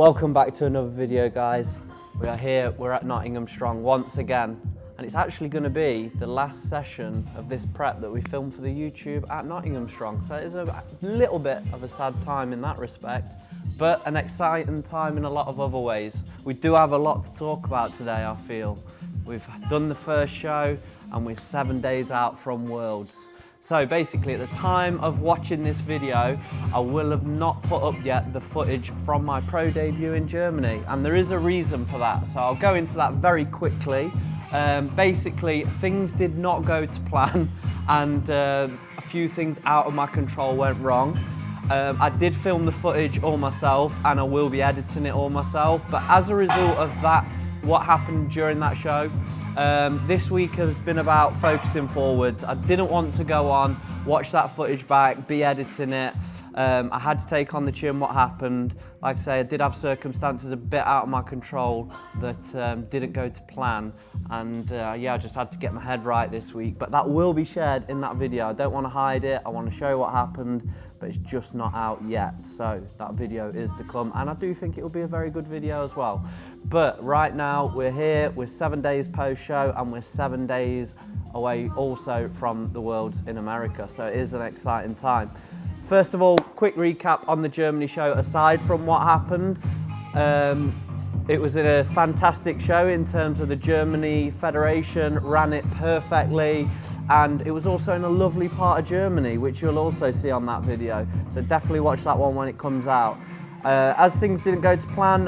Welcome back to another video, guys. We are here, we're at Nottingham Strong once again, and it's actually going to be the last session of this prep that we filmed for the YouTube at Nottingham Strong. So it is a little bit of a sad time in that respect, but an exciting time in a lot of other ways. We do have a lot to talk about today, I feel. We've done the first show and we're 7 days out from Worlds. So basically, at the time of watching this video, I will have not put up yet the footage from my pro debut in Germany, and there is a reason for that, so I'll go into that very quickly. Basically, things did not go to plan, and a few things out of my control went wrong. I did film the footage all myself, and I will be editing it all myself, but as a result of that, what happened during that show, this week has been about focusing forwards. I didn't want to go on, watch that footage back, be editing it. I had to take on the chin what happened. Like I say, I did have circumstances a bit out of my control that didn't go to plan. And yeah, I just had to get my head right this week. But that will be shared in that video. I don't want to hide it. I want to show what happened, but it's just not out yet. So that video is to come. And I do think it will be a very good video as well. But right now we're here, we're 7 days post-show, and we're 7 days away also from the Worlds in America. So it is an exciting time. First of all, quick recap on the Germany show. Aside from what happened, it was a fantastic show in terms of the Germany Federation ran it perfectly, and it was also in a lovely part of Germany, which you'll also see on that video. So definitely watch that one when it comes out. As things didn't go to plan,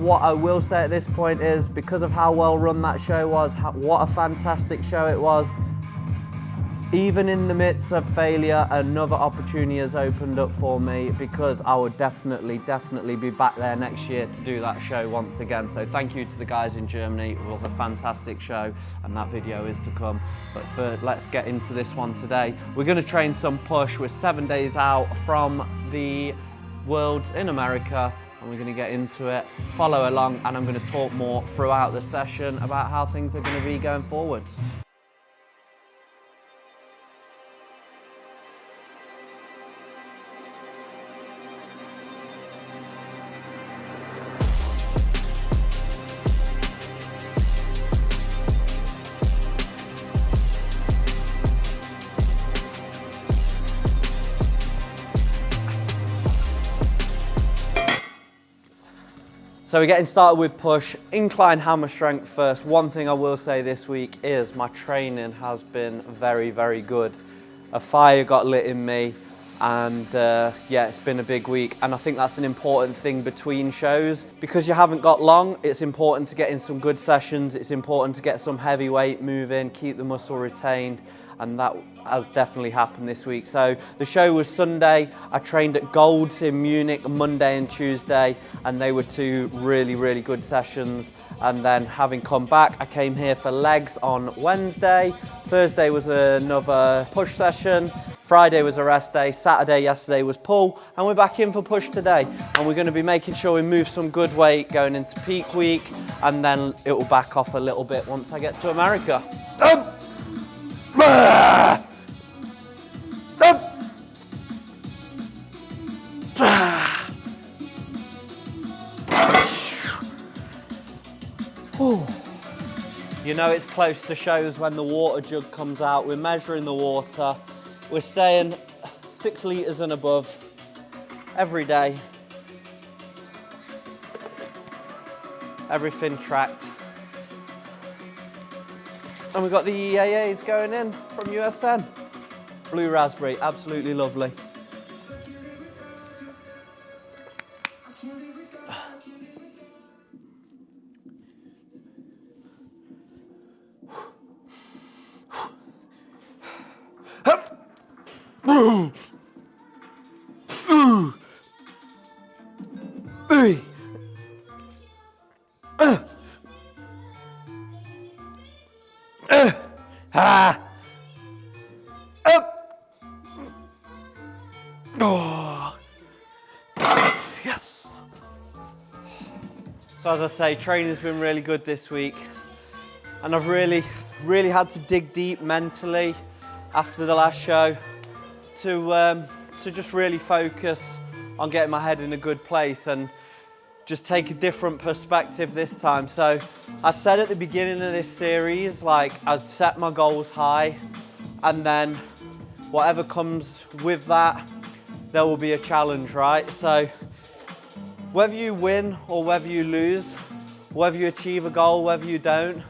what I will say at this point is, because of how well run that show was, what a fantastic show it was, even in the midst of failure, another opportunity has opened up for me, because I would definitely be back there next year to do that show once again. So thank you to the guys in Germany. It was a fantastic show, and that video is to come. But first, let's get into this one today. We're going to train some push. We're 7 days out from the Worlds in America, and we're going to get into it. Follow along, and I'm going to talk more throughout the session about how things are going to be going forwards. So we're getting started with push, incline hammer strength first. One thing I will say this week is my training has been very good. A fire got lit in me, and yeah, it's been a big week. And I think that's an important thing between shows. Because you haven't got long, it's important to get in some good sessions. It's important to get some heavy weight moving, keep the muscle retained. And that has definitely happened this week. So the show was Sunday. I trained at Gold's in Munich Monday and Tuesday, and they were two really good sessions. And then having come back, I came here for legs on Wednesday. Thursday was another push session. Friday was a rest day. Saturday yesterday was pull, and we're back in for push today. And we're going to be making sure we move some good weight going into peak week, and then it will back off a little bit once I get to America. You know it's close to shows when the water jug comes out. We're measuring the water. We're staying 6 litres and above every day. Everything tracked. And we've got the EAAs going in from USN. Blue raspberry, absolutely lovely. Oh, yes. So as I say, training's been really good this week, and I've really had to dig deep mentally after the last show to just really focus on getting my head in a good place. And just take a different perspective this time. So I said at the beginning of this series, like, I'd set my goals high, and then whatever comes with that, there will be a challenge, right? So whether you win or whether you lose, whether you achieve a goal, whether you don't,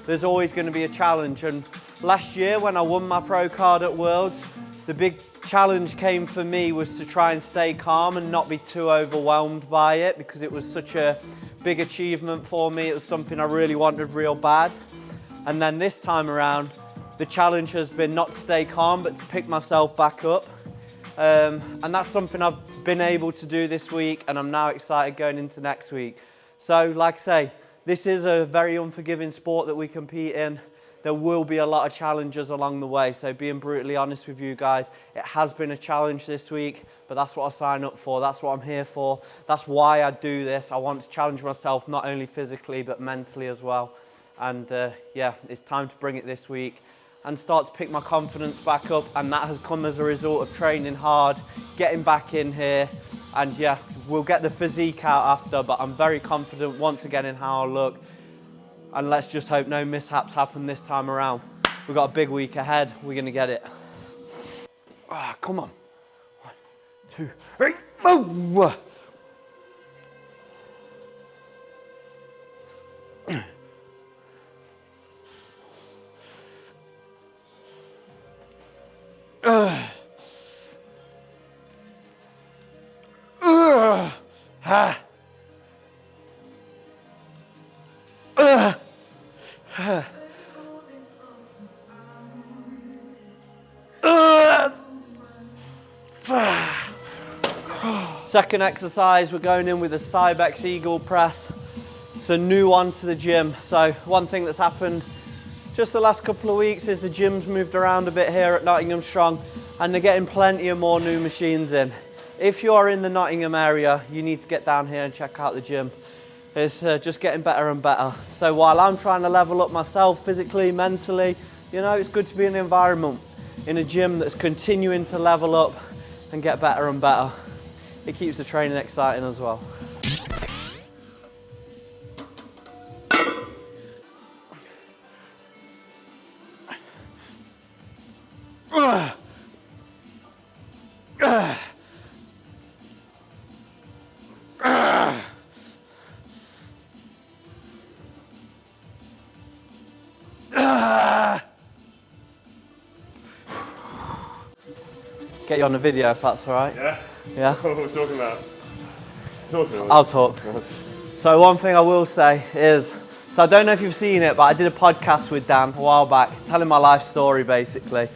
there's always going to be a challenge. And last year when I won my pro card at Worlds, the big challenge came for me was to try and stay calm and not be too overwhelmed by it, because it was such a big achievement for me. It was something I really wanted real bad. And then this time around, the challenge has been not to stay calm, but to pick myself back up. And that's something I've been able to do this week, and I'm now excited going into next week. So like I say, this is a very unforgiving sport that we compete in. There will be a lot of challenges along the way. So being brutally honest with you guys, it has been a challenge this week, but that's what I sign up for. That's what I'm here for. That's why I do this. I want to challenge myself, not only physically, but mentally as well. And yeah, it's time to bring it this week and start to pick my confidence back up. And that has come as a result of training hard, getting back in here. And yeah, we'll get the physique out after, but I'm very confident once again in how I look. And let's just hope no mishaps happen this time around. We've got a big week ahead. We're going to get it. Ah, come on. 1, 2, 3, move! Second exercise, we're going in with a setbacks eagle press. It's a new one to the gym. So one thing that's happened just the last couple of weeks is the gym's moved around a bit here at Nottingham Strong, and they're getting plenty of more new machines in. If you're in the Nottingham area, you need to get down here and check out the gym. It's just getting better and better. So while I'm trying to level up myself physically, mentally, you know, it's good to be in an environment, in a gym that's continuing to level up and get better and better. It keeps the training exciting as well. Get you on the video if that's all right. Yeah? Yeah? What are we talking about? I'll talk. So one thing I will say is, so I don't know if you've seen it, but I did a podcast with Dan a while back, telling my life story basically.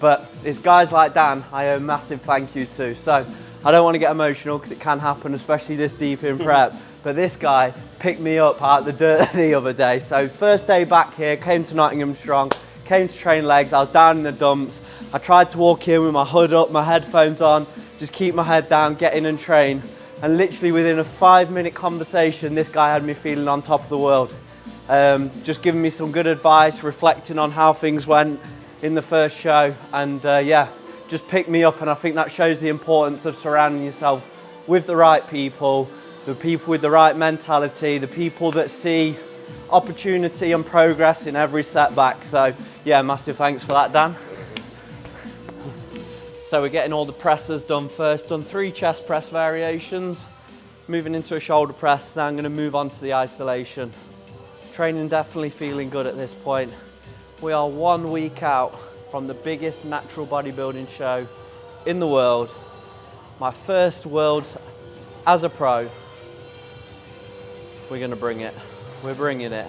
But it's guys like Dan I owe a massive thank you to. So I don't want to get emotional because it can happen, especially this deep in prep. But this guy picked me up out of the dirt the other day. So first day back here, came to Nottingham Strong, came to train legs, I was down in the dumps. I tried to walk in with my hood up, my headphones on, just keep my head down, get in and train. And literally within a 5-minute conversation, this guy had me feeling on top of the world. Just giving me some good advice, reflecting on how things went in the first show. And yeah, just picked me up, and I think that shows the importance of surrounding yourself with the right people, the people with the right mentality, the people that see opportunity and progress in every setback. So yeah, massive thanks for that, Dan. So we're getting all the presses done first, done 3 chest press variations, moving into a shoulder press. Now I'm going to move on to the isolation. Training definitely feeling good at this point. We are 1 week out from the biggest natural bodybuilding show in the world. My first Worlds as a pro. We're going to bring it. We're bringing it.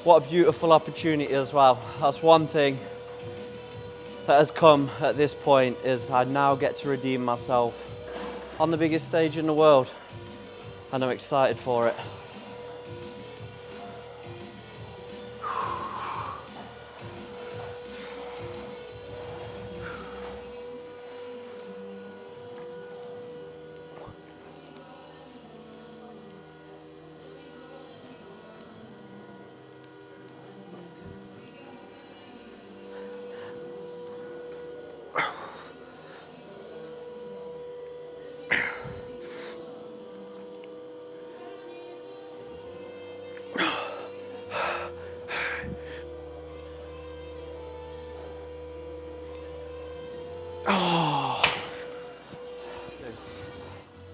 What a beautiful opportunity as well. That's one thing that has come at this point, is I now get to redeem myself on the biggest stage in the world, and I'm excited for it.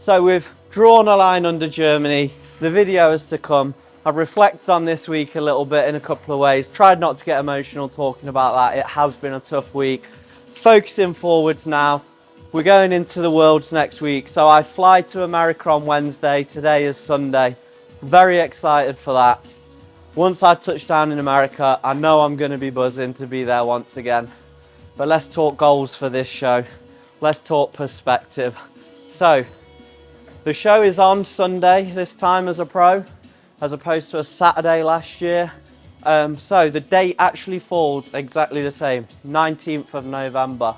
So we've drawn a line under Germany. The video is to come. I've reflected on this week a little bit in a couple of ways. Tried not to get emotional talking about that. It has been a tough week. Focusing forwards now. We're going into the Worlds next week. So I fly to America on Wednesday. Today is Sunday. Very excited for that. Once I touch down in America, I know I'm going to be buzzing to be there once again. But let's talk goals for this show. Let's talk perspective. So the show is on Sunday this time as a pro, as opposed to a Saturday last year. So the date actually falls exactly the same, 19th of November.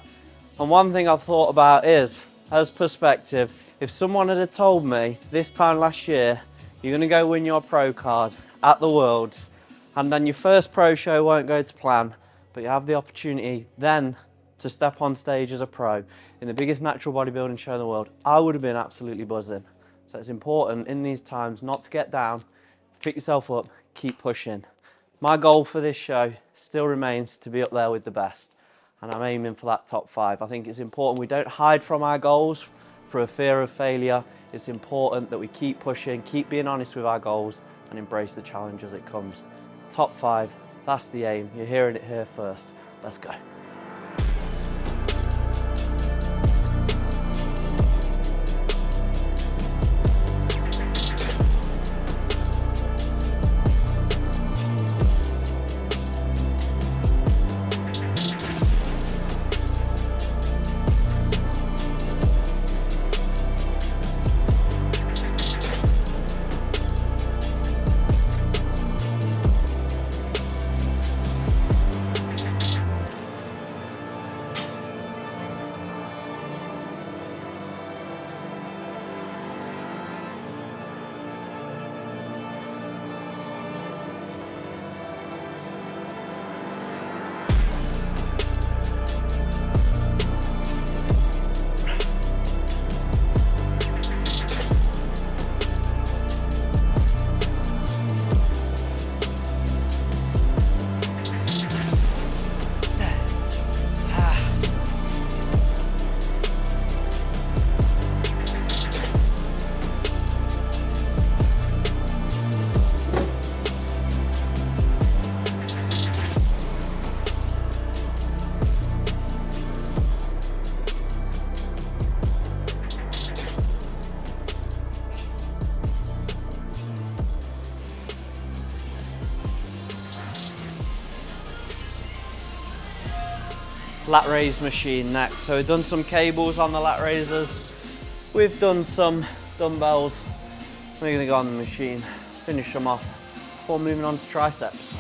And one thing I've thought about is, as perspective, if someone had told me this time last year, you're gonna go win your pro card at the Worlds, and then your first pro show won't go to plan, but you have the opportunity then to step on stage as a pro in the biggest natural bodybuilding show in the world, I would have been absolutely buzzing. So it's important in these times not to get down, to pick yourself up, keep pushing. My goal for this show still remains to be up there with the best, and I'm aiming for that top 5. I think it's important we don't hide from our goals for a fear of failure. It's important that we keep pushing, keep being honest with our goals, and embrace the challenge as it comes. Top 5, that's the aim. You're hearing it here first. Let's go. Lat raise machine next. So we've done some cables on the lat raisers. We've done some dumbbells. We're gonna go on the machine, finish them off before moving on to triceps.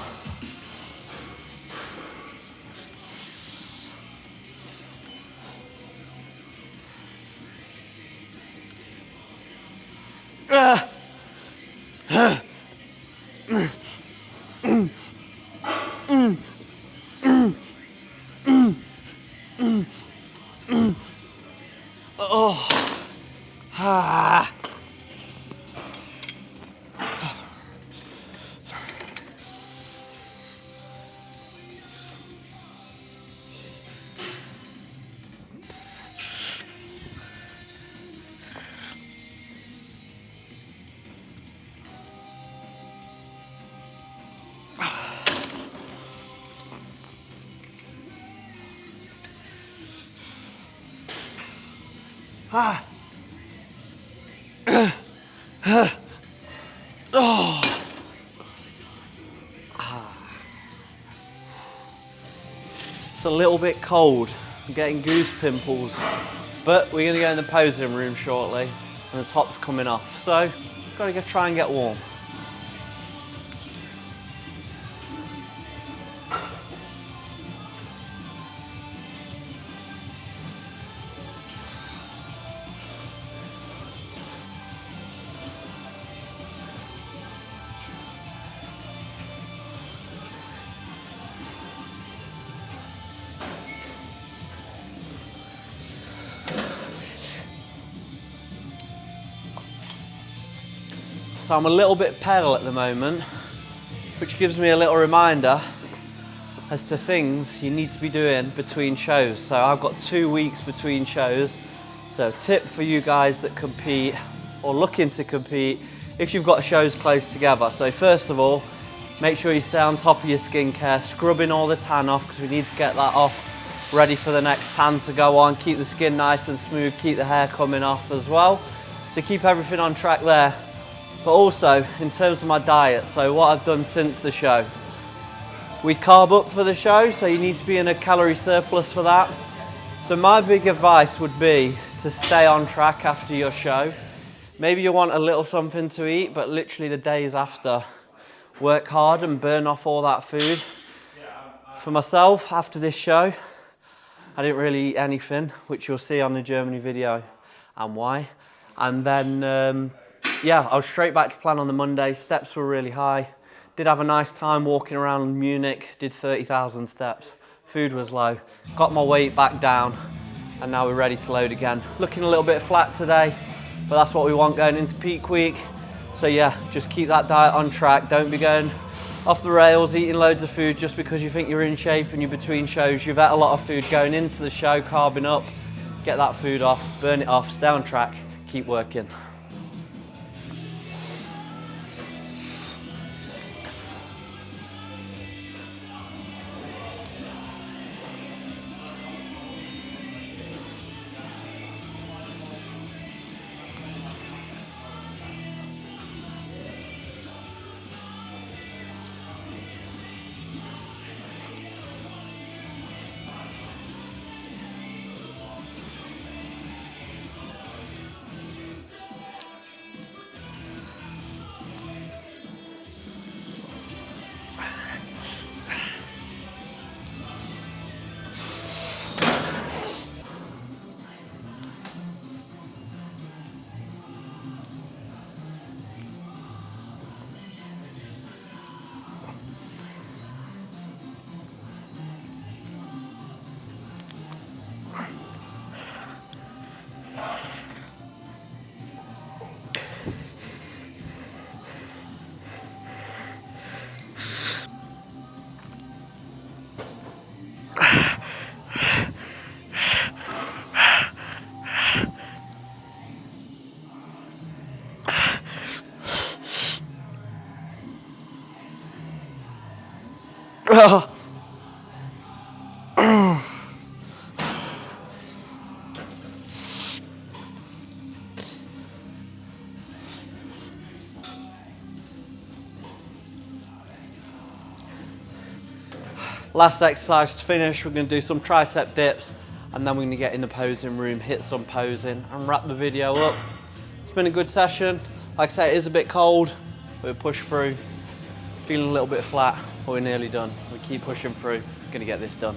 It's a little bit cold. I'm getting goose pimples, but we're gonna go in the posing room shortly and the top's coming off. So, gotta try and get warm. So I'm a little bit pale at the moment, which gives me a little reminder as to things you need to be doing between shows. So I've got 2 weeks between shows. So tip for you guys that compete or looking to compete, if you've got shows close together. So first of all, make sure you stay on top of your skincare, scrubbing all the tan off because we need to get that off, ready for the next tan to go on. Keep the skin nice and smooth, keep the hair coming off as well. So keep everything on track there. But also in terms of my diet, so what I've done since the show, we carb up for the show, so you need to be in a calorie surplus for that. So my big advice would be to stay on track after your show. Maybe you want a little something to eat, but literally the days after, work hard and burn off all that food. For myself, after this show, I didn't really eat anything, which you'll see on the Germany video and why. And then, yeah, I was straight back to plan on the Monday. Steps were really high. Did have a nice time walking around Munich, did 30,000 steps. Food was low, got my weight back down, and now we're ready to load again. Looking a little bit flat today, but that's what we want going into peak week. So yeah, just keep that diet on track. Don't be going off the rails, eating loads of food just because you think you're in shape and you're between shows. You've had a lot of food going into the show, carbing up. Get that food off, burn it off, stay on track, keep working. Last exercise to finish, we're going to do some tricep dips and then we're going to get in the posing room, hit some posing and wrap the video up. It's been a good session. Like I say, it is a bit cold, but we push through. Feeling a little bit flat, but we're nearly done. We keep pushing through, going to get this done.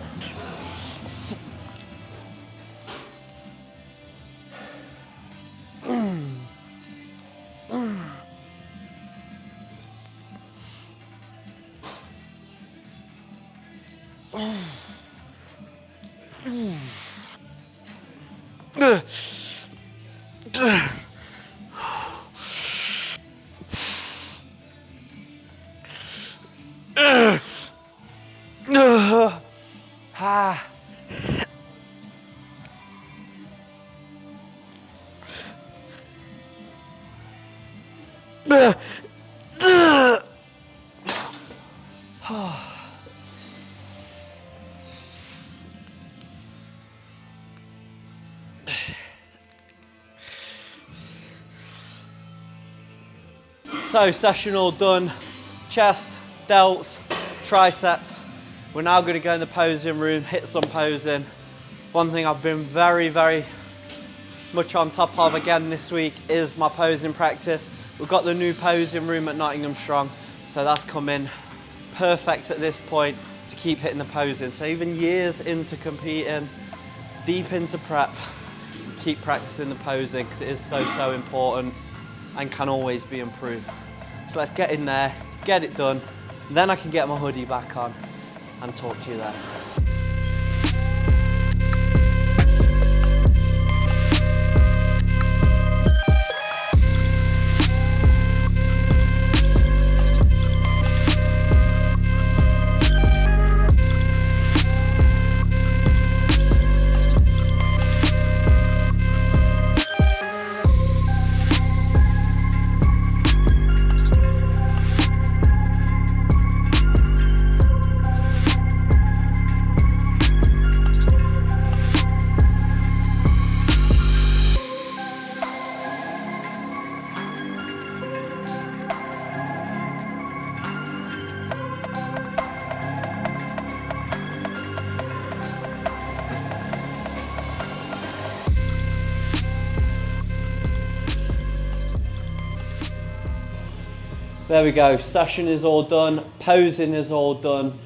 So session all done, chest, delts, triceps. We're now going to go in the posing room, hit some posing. One thing I've been very, very much on top of again this week is my posing practice. We've got the new posing room at Nottingham Strong, so that's come in perfect at this point to keep hitting the posing. So even years into competing, deep into prep, keep practicing the posing because it is so, so important and can always be improved. So let's get in there, get it done, then I can get my hoodie back on and talk to you then. There we go, session is all done, posing is all done.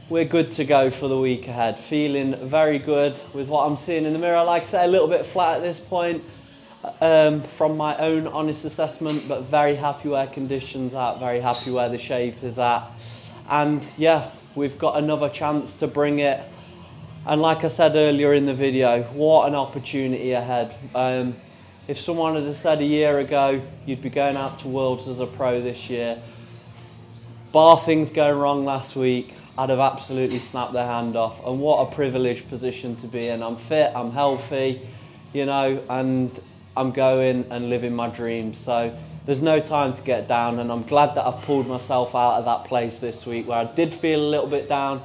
We're good to go for the week ahead. Feeling very good with what I'm seeing in the mirror. Like I say, a little bit flat at this point from my own honest assessment, but very happy where conditions are, very happy where the shape is at. And yeah, we've got another chance to bring it. And like I said earlier in the video, what an opportunity ahead. If someone had said a year ago, you'd be going out to Worlds as a pro this year, bar things going wrong last week, I'd have absolutely snapped their hand off. And what a privileged position to be in. I'm fit, I'm healthy, you know, and I'm going and living my dreams. So there's no time to get down, and I'm glad that I've pulled myself out of that place this week where I did feel a little bit down.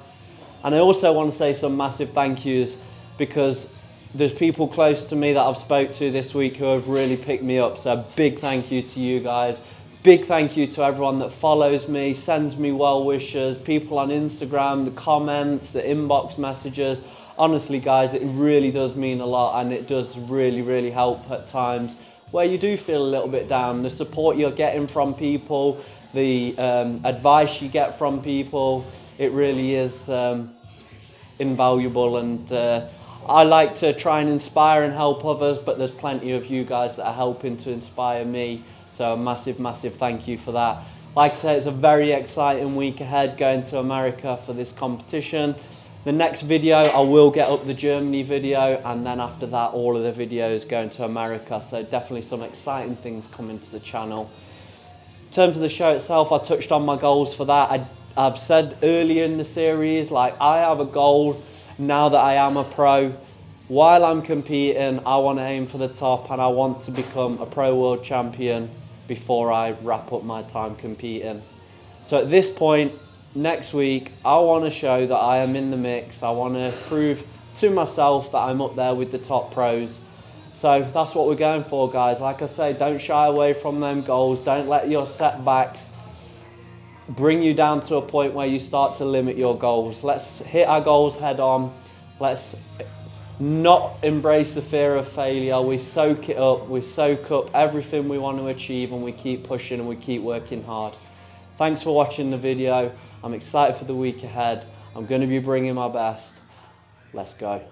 And I also want to say some massive thank yous, because there's people close to me that I've spoke to this week who have really picked me up. So big thank you to you guys. Big thank you to everyone that follows me, sends me well wishes, people on Instagram, the comments, the inbox messages. Honestly guys, it really does mean a lot, and it does really, really help at times where you do feel a little bit down. The support you're getting from people, the advice you get from people, it really is invaluable. And I like to try and inspire and help others, but there's plenty of you guys that are helping to inspire me. So a massive, massive thank you for that. Like I say, it's a very exciting week ahead going to America for this competition. The next video, I will get up the Germany video, and then after that, all of the videos going to America. So definitely some exciting things coming to the channel. In terms of the show itself, I touched on my goals for that. I've said earlier in the series, like, I have a goal now that I am a pro. While I'm competing, I want to aim for the top, and I want to become a pro world champion before I wrap up my time competing. So at this point, next week, I want to show that I am in the mix. I want to prove to myself that I'm up there with the top pros. So that's what we're going for, guys. Like I say, don't shy away from them goals. Don't let your setbacks bring you down to a point where you start to limit your goals. Let's hit our goals head on. Let's not embrace the fear of failure. We soak it up, we soak up everything we want to achieve, and we keep pushing and we keep working hard. Thanks for watching the video. I'm excited for the week ahead. I'm going to be bringing my best. Let's go.